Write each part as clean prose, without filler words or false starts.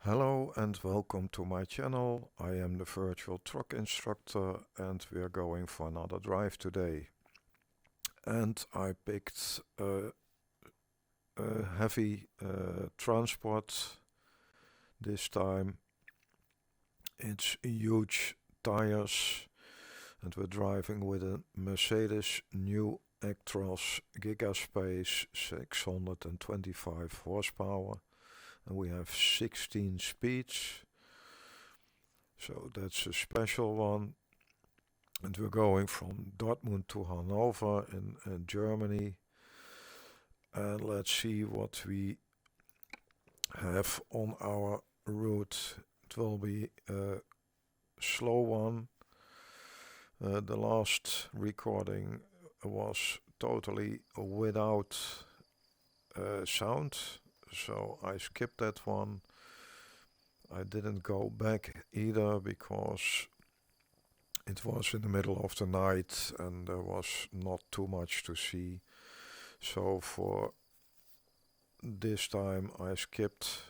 Hello and welcome to my channel. I am the virtual truck instructor and we are going for another drive today. And I picked a heavy transport this time. It's huge tires and we're driving with a Mercedes New Actros Gigaspace 625 horsepower. And we have 16 speeds, so that's a special one. And we're going from Dortmund to Hanover in Germany. And let's see what we have on our route. It will be a slow one. The last recording was totally without sound, so I skipped that one. I didn't go back either because it was in the middle of the night and there was not too much to see. So for this time I skipped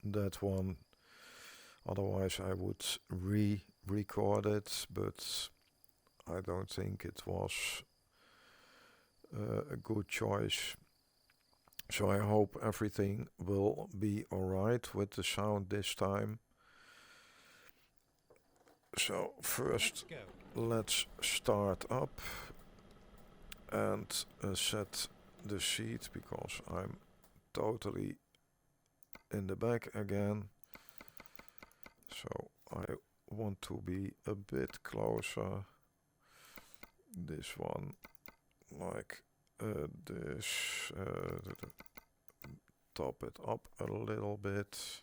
that one. Otherwise I would re-record it, but I don't think it was a good choice. So I hope everything will be alright with the sound this time. So first let's start up and set the seat because I'm totally in the back again. So I want to be a bit closer. This one like this. Top it up a little bit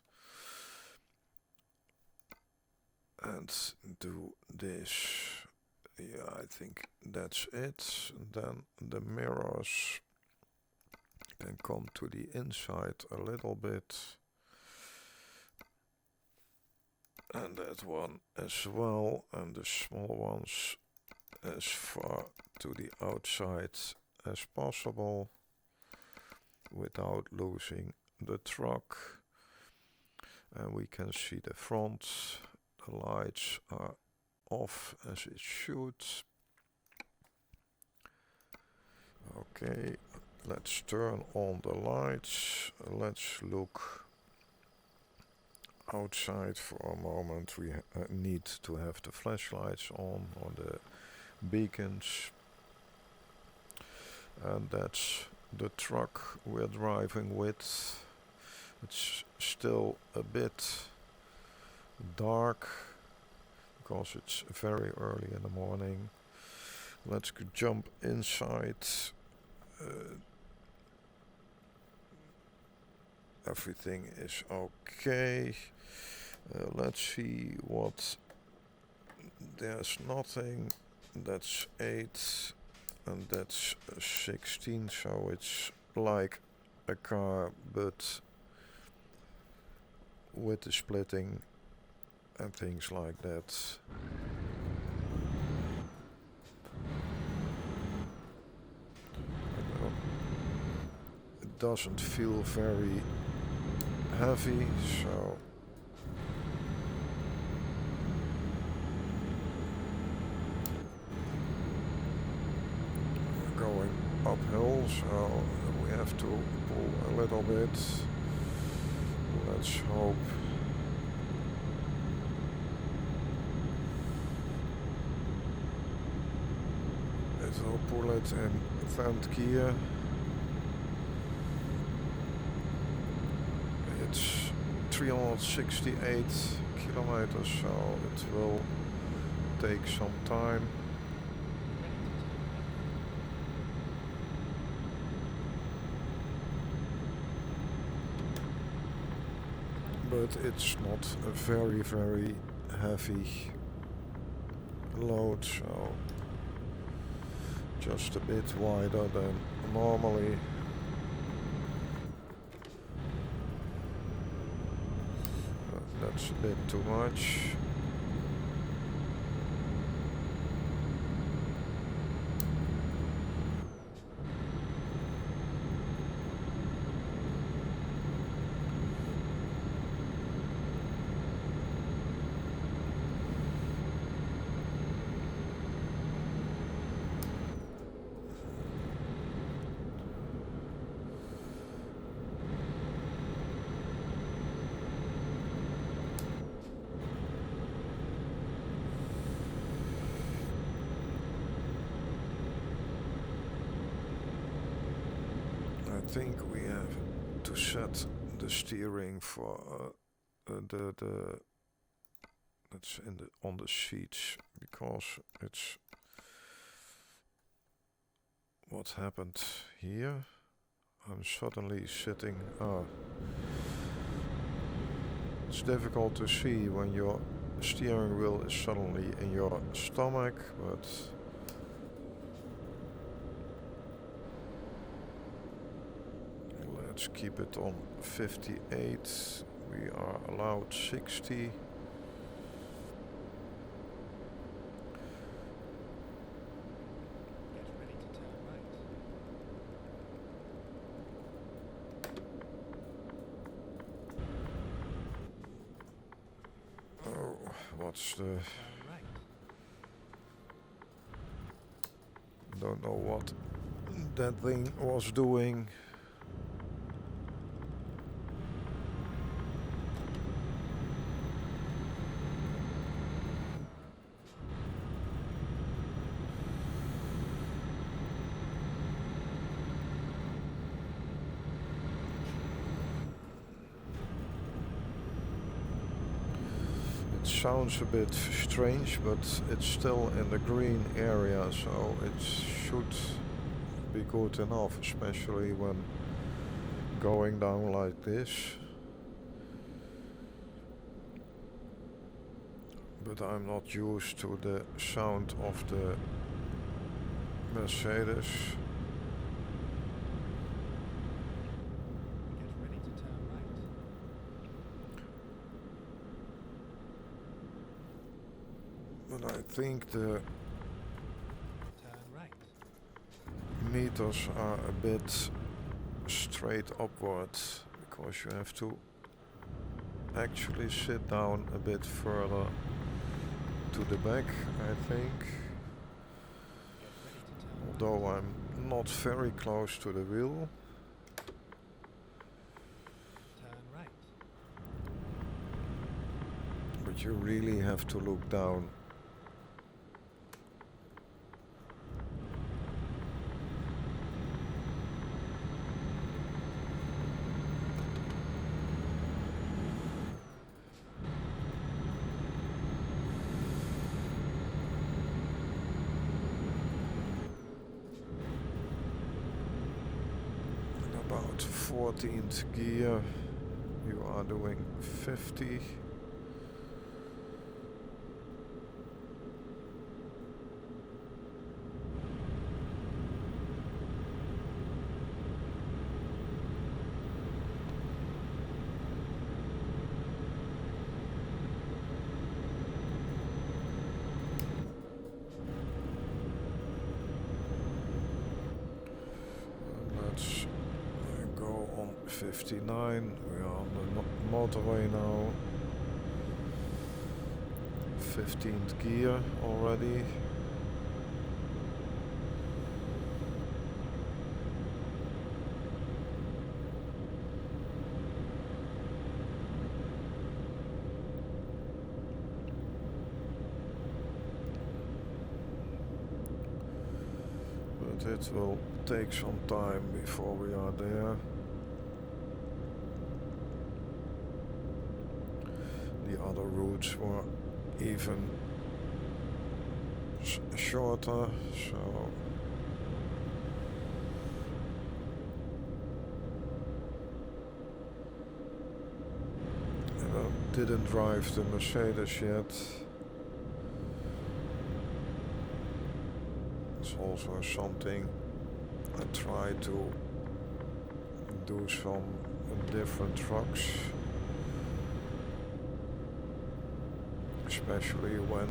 and do this. Yeah, I think that's it. Then the mirrors can come to the inside a little bit. And that one as well, and the small ones as far to the outside as possible without losing the truck. And we can see the front. The lights are off as it should. Okay, let's turn on the lights. Let's look outside for a moment. We need to have the flashlights on or the beacons. And that's the truck we're driving with. It's still a bit dark because it's very early in the morning. Let's jump inside. Everything is okay. Let's see what. There's nothing. That's 8 and that's 16, so it's like a car but with the splitting and things like that. It doesn't feel very heavy, so we're going uphill, so we have to pull a little bit. Let's hope it will pull it in third gear. It's 368 kilometers, so it will take some time. But it's not a very, very heavy load, so just a bit wider than normally. That's a bit too much. think we have to set the steering for that's on the seats, because it's what happened here. I'm suddenly sitting. It's difficult to see when your steering wheel is suddenly in your stomach, but let's keep it on 58. We are allowed 60. What's the... Don't know what that thing was doing. Sounds a bit strange, but it's still in the green area, so it should be good enough, especially when going down like this. But I'm not used to the sound of the Mercedes. But I think the meters are a bit straight upwards, because you have to actually sit down a bit further to the back, I think. Although I'm not very close to the wheel. But you really have to look down. About 14th gear, you are doing 50. Let's go on 59. We are on the motorway now. 15th gear already. But it will take some time before we are there. The other routes were even shorter, so and I didn't drive the Mercedes yet. It's also something I try to do some different trucks, especially when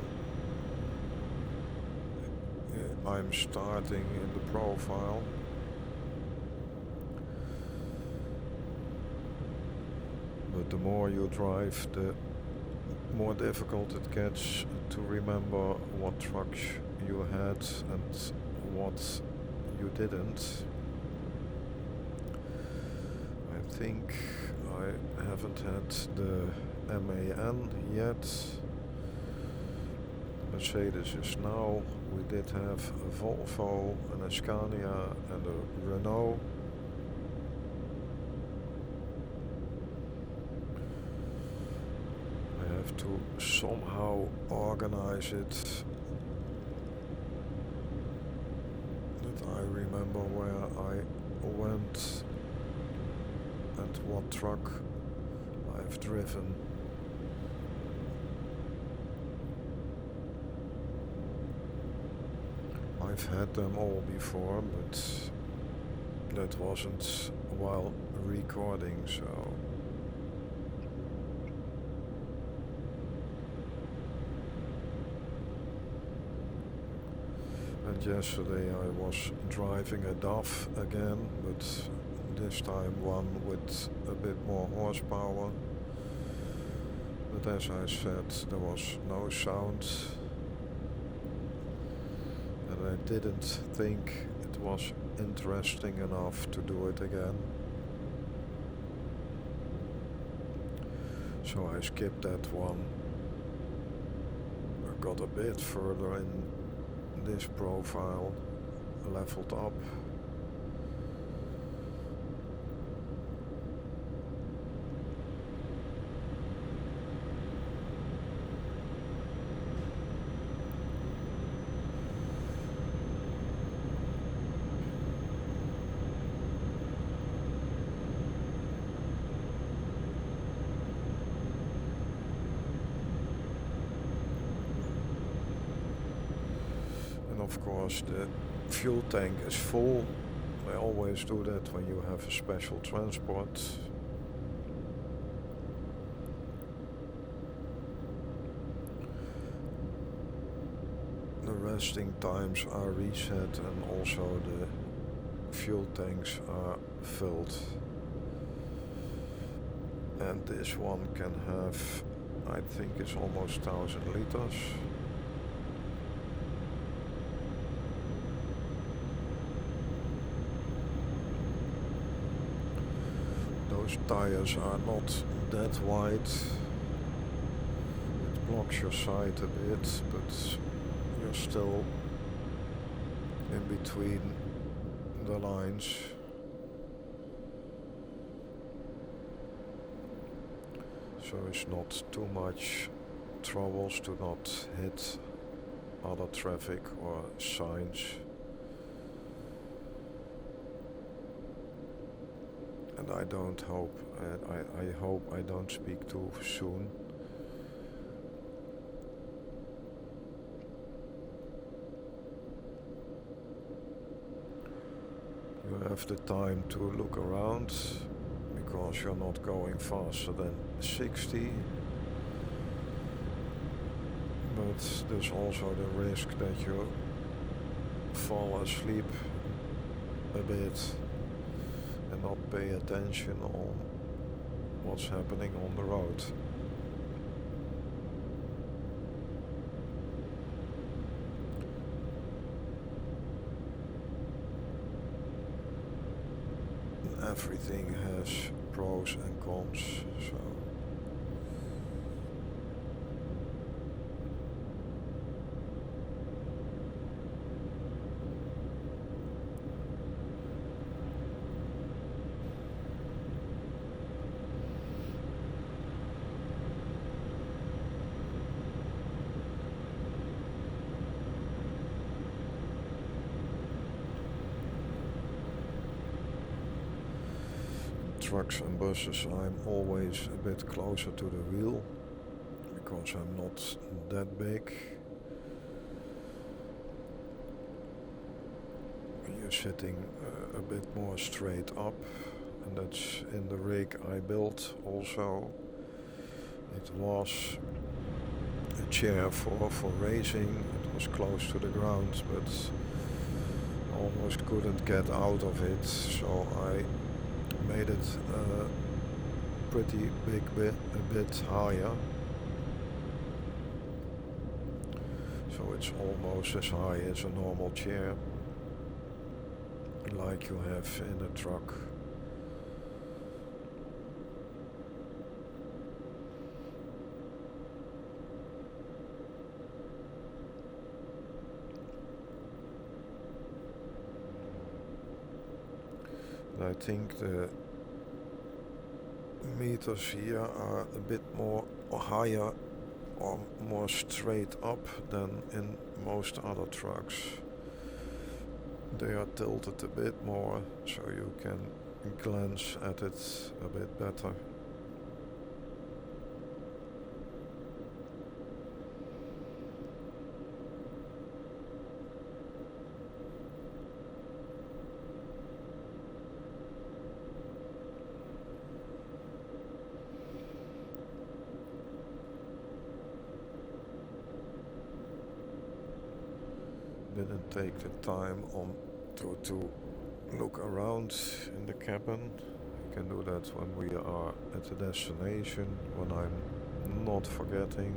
I'm starting in the profile. But the more you drive, the more difficult it gets to remember what trucks you had and what you didn't. I think I haven't had the MAN yet. Mercedes is now. We did have a Volvo and a Scania and a Renault. to somehow organize it that I remember where I went and what truck I've driven. I've had them all before, but that wasn't while recording, so and yesterday I was driving a DAF again, but this time one with a bit more horsepower. But as I said, there was no sound, and I didn't think it was interesting enough to do it again. So I skipped that one. I got a bit further in this profile, leveled up. Of course, the fuel tank is full. I always do that when you have a special transport. The resting times are reset and also the fuel tanks are filled. And this one can have, I think it's almost 1000 liters. Those tires are not that wide. It blocks your sight a bit, but you're still in between the lines. So it's not too much troubles to not hit other traffic or signs. And I hope I don't speak too soon. You have the time to look around because you're not going faster than 60. But there's also the risk that you fall asleep a bit and not pay attention on what's happening on the road. Everything has pros and cons, so trucks and buses, I'm always a bit closer to the wheel because I'm not that big. You're sitting a bit more straight up, and that's in the rig I built also. It was a chair for racing. It was close to the ground, but almost couldn't get out of it, so I made it pretty a bit higher, so it's almost as high as a normal chair, like you have in a truck. I think the meters here are a bit more higher are more straight up than in most other trucks. They are tilted a bit more, so you can glance at it a bit better. Didn't take the time to look around in the cabin. You can do that when we are at the destination, when I'm not forgetting.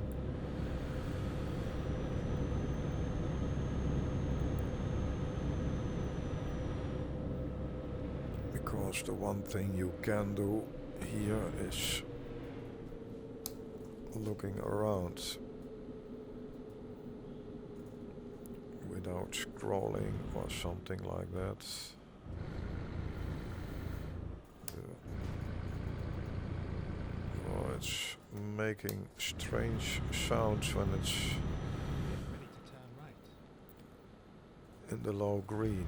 Because the one thing you can do here is looking around without scrolling or something like that. Oh, it's making strange sounds when it's in the low green.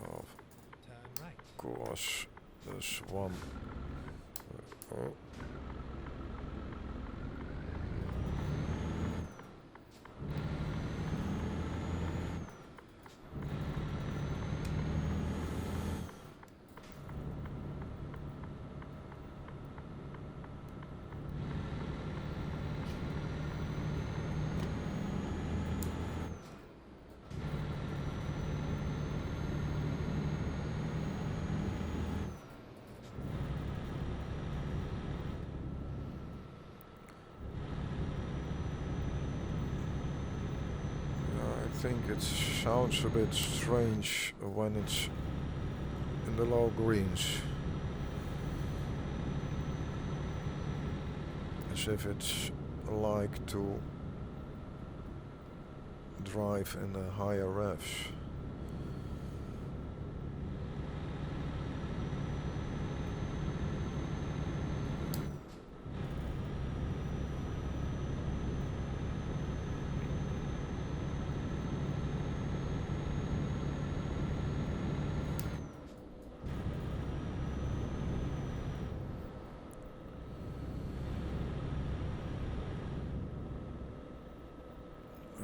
Of course, there's one. Oh. I think it sounds a bit strange when it's in the low greens. As if it's like to drive in the higher revs.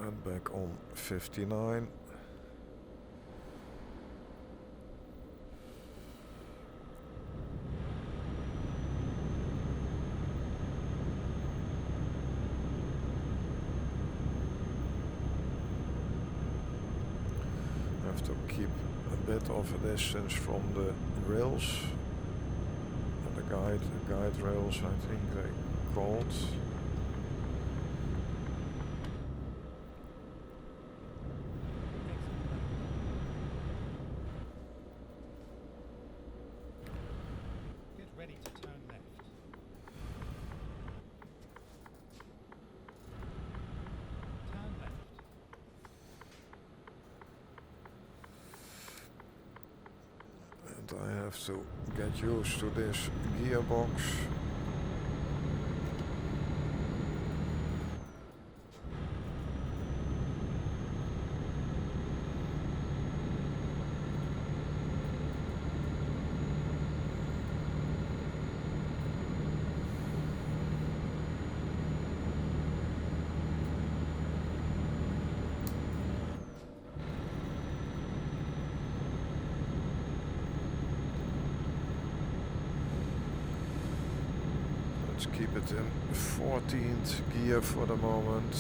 And back on 59. Have to keep a bit of a distance from the rails. And the guide rails, I think they called. I have to get used to this gearbox. Keep it in 14th gear for the moment.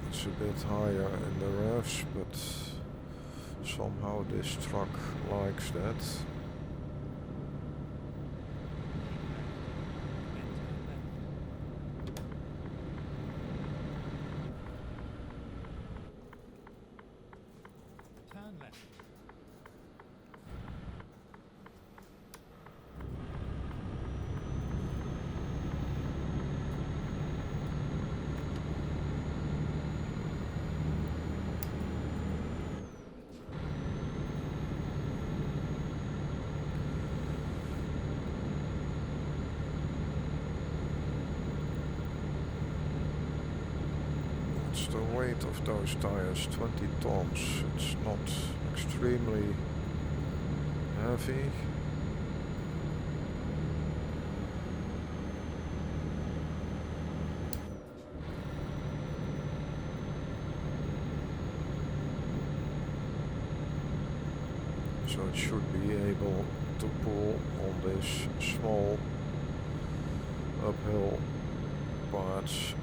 It's a bit higher in the revs, but somehow this truck likes that. weight of those tires, 20 tons. It's not extremely heavy. So it should be able to pull on this small uphill parts.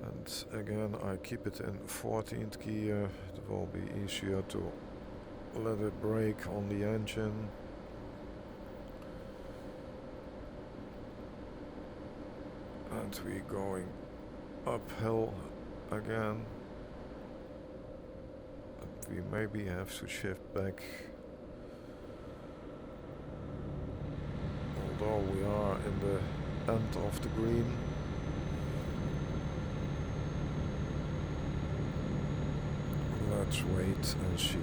And again, I keep it in 14th gear. It will be easier to let it brake on the engine. And we're going uphill again. And we maybe have to shift back. Although we are in the end of the green. Let's wait and see.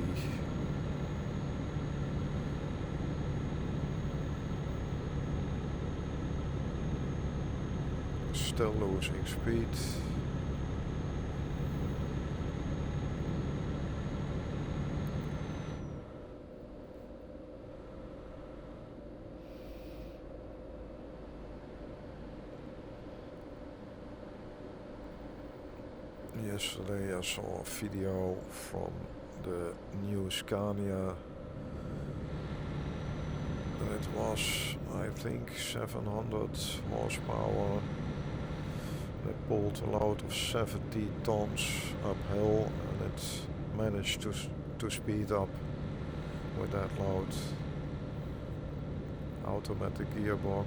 Still losing speed. Yesterday I saw a video from the new Scania, and it was, I think, 700 horsepower. They pulled a load of 70 tons uphill, and it managed to speed up with that load. Automatic gearbox.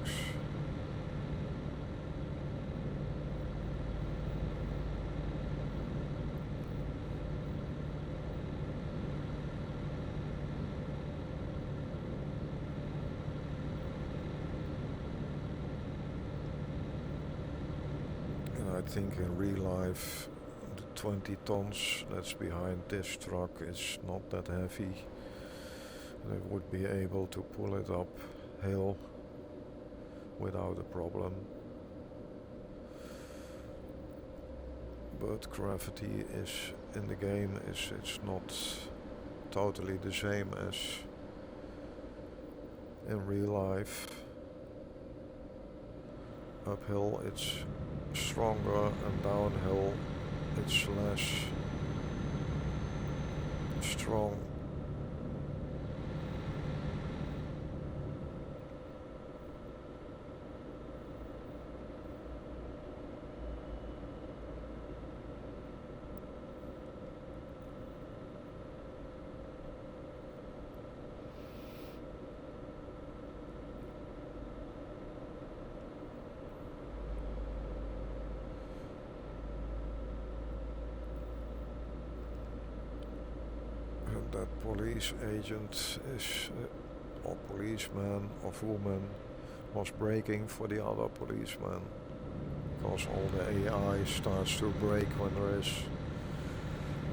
I think in real life the 20 tons that's behind this truck is not that heavy. They would be able to pull it uphill without a problem. But gravity is in the game it's not totally the same as in real life. Uphill it's stronger and downhill it's less strong. That police agent is, or policeman or woman, was braking for the other policeman, because all the AI starts to brake when there is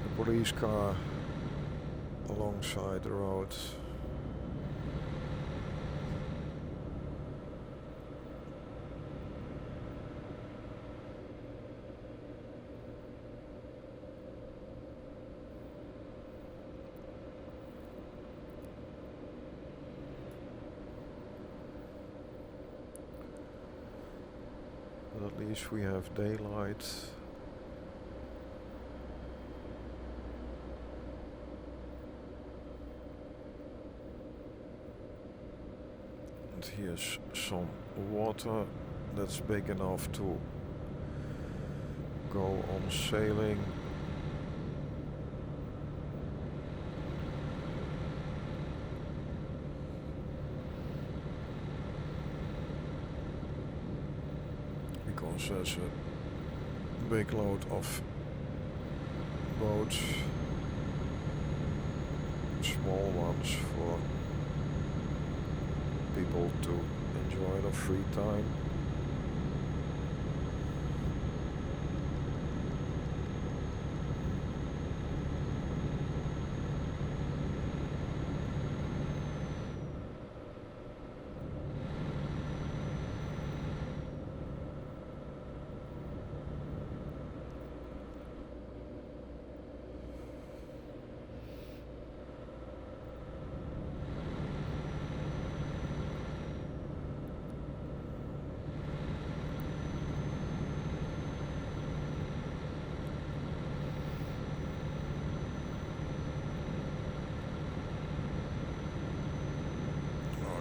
a police car alongside the road. But at least we have daylight. And here's some water that's big enough to go on sailing. Because there's a big load of boats, small ones for people to enjoy their free time.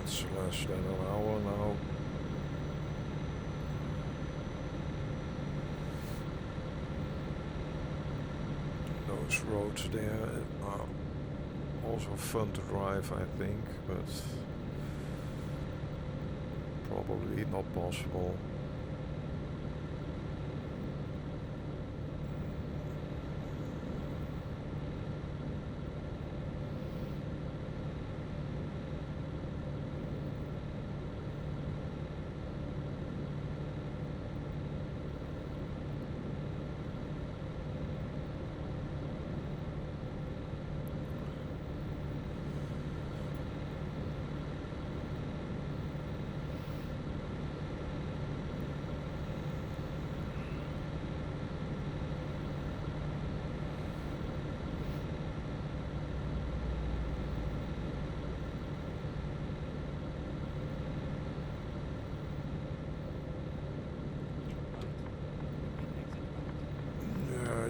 It's less than an hour now. Those roads there are also fun to drive, I think, but probably not possible.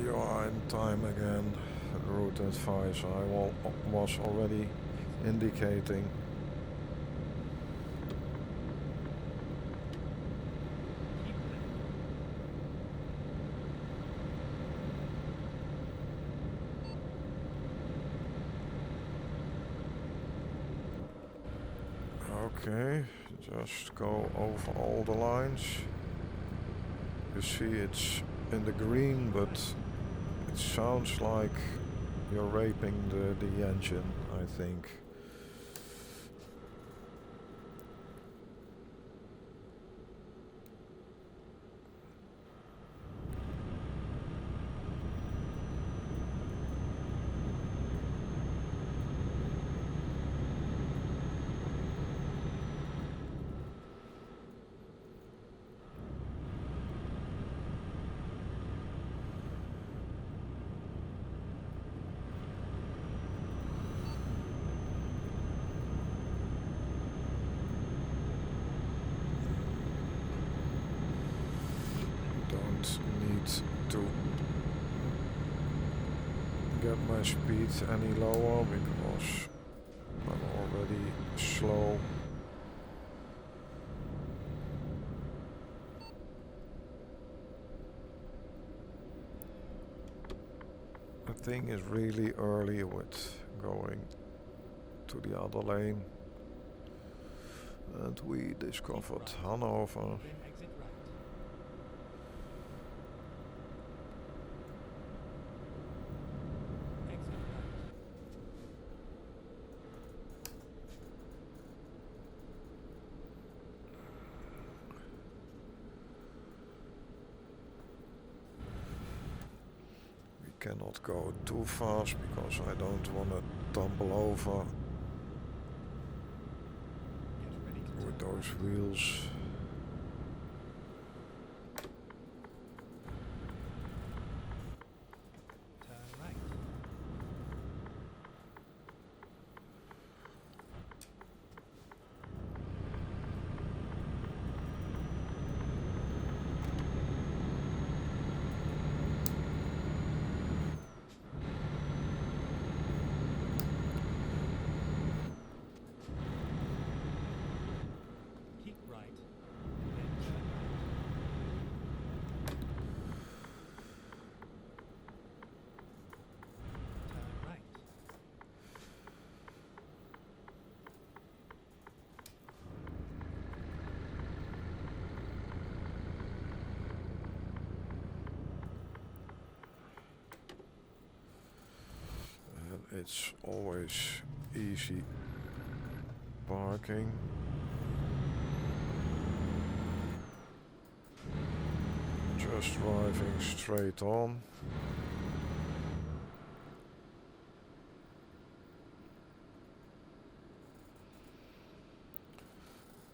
You are in time again. Route advisor I was already indicating. Okay, just go over all the lines. You see it's in the green, but it sounds like you're raping the engine, I think. Need to get my speed any lower because I'm already slow. The thing is really early with going to the other lane, and we discovered Hanover. Cannot go too fast because I don't want to tumble over with those wheels. It's always easy parking. Just driving straight on.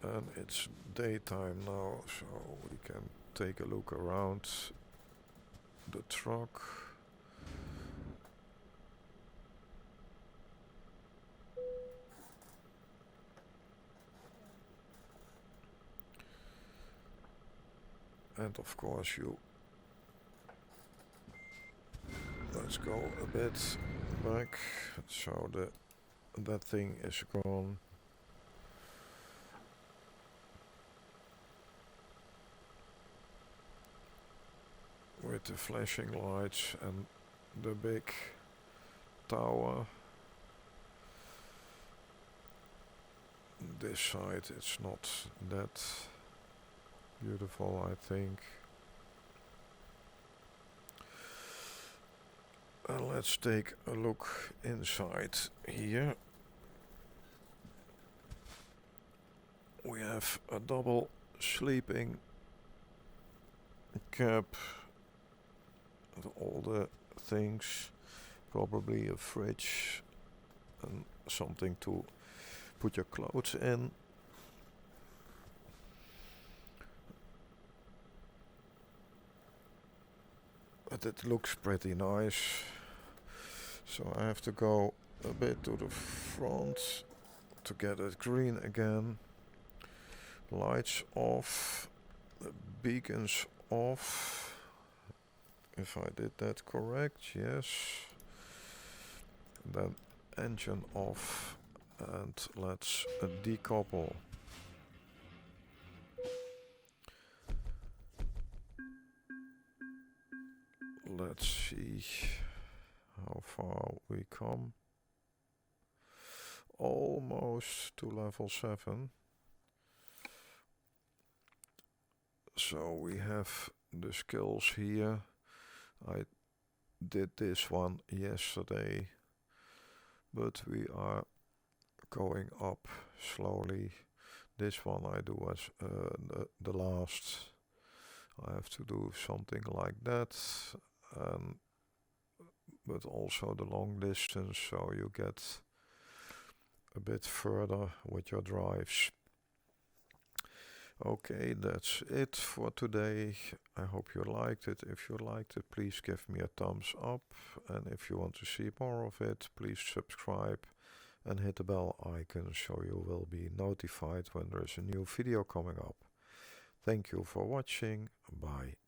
And it's daytime now, so we can take a look around the truck. And of course let's go a bit back, so that thing is gone. with the flashing lights and the big tower. This side it's not that beautiful, I think. Let's take a look inside here. We have a double sleeping cab with all the things, probably a fridge and something to put your clothes in. But it looks pretty nice. So I have to go a bit to the front to get it green again. Lights off, the beacons off. If I did that correct, yes. Then engine off, and let's decouple. Let's see how far we come. Almost to level 7. So we have the skills here. I did this one yesterday, but we are going up slowly. This one I do as the last. I have to do something like that, but also the long distance, so you get a bit further with your drives. Okay, that's it for today. I hope you liked it. If you liked it, please give me a thumbs up. And if you want to see more of it, please subscribe and hit the bell icon so you will be notified when there is a new video coming up. Thank you for watching. Bye.